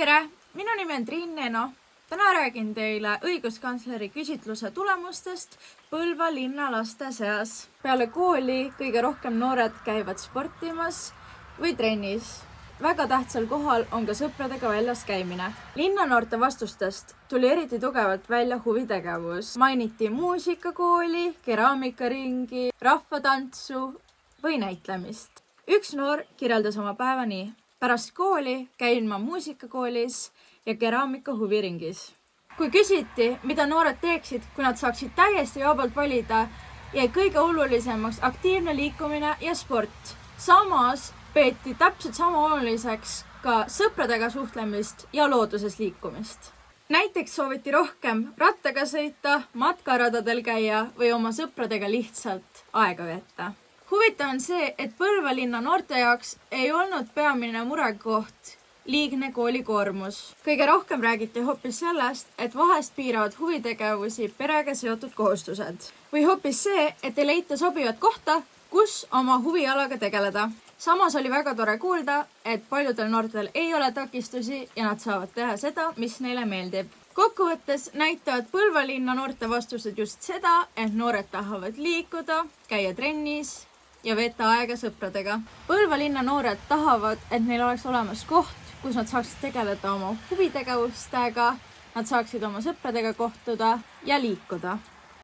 Tere! Minu nimi on Triin Neeno. Täna räägin teile õiguskantsleri küsitluse tulemustest Põlva linna laste seas. Peale kooli kõige rohkem noored käivad sportimas või trennis. Väga tähtsal kohal on ka sõpradega väljas käimine. Linnanoorte vastustest tuli eriti tugevalt välja huvitegevus. Mainiti muusikakooli, keraamikaringi, rahvatantsu või näitlemist. Üks noor kirjeldas oma päeva nii. Pärast kooli käin ma muusikakoolis ja keraamika huviringis. Kui küsiti, mida noored teeksid, kui nad saaksid täiesti vabalt valida, jäi kõige olulisemaks aktiivne liikumine ja sport. Samas peeti täpselt sama oluliseks ka sõpradega suhtlemist ja looduses liikumist. Näiteks sooviti rohkem rattaga sõita, matkaradadel käia või oma sõpradega lihtsalt aega veeta. Huvitav on see, et Põlva linna noorte jaoks ei olnud peamine murekoht liigne koolikoormus. Kõige rohkem räägiti hoopis sellest, et vahest piiravad huvitegevusi perega seotud kohustused. Või hoopis see, et ei leita sobivat kohta, kus oma huvialaga tegeleda. Samas oli väga tore kuulda, et paljudel noortel ei ole takistusi ja nad saavad teha seda, mis neile meeldib. Kokkuvõttes näitavad Põlva linna noorte vastused just seda, et noored tahavad liikuda, käia trennis ja veeta aega sõpradega. Põlva linna noored tahavad, et neil oleks olemas koht, kus nad saaksid tegeleda oma huvitegevustega, nad saaksid oma sõpradega kohtuda ja liikuda.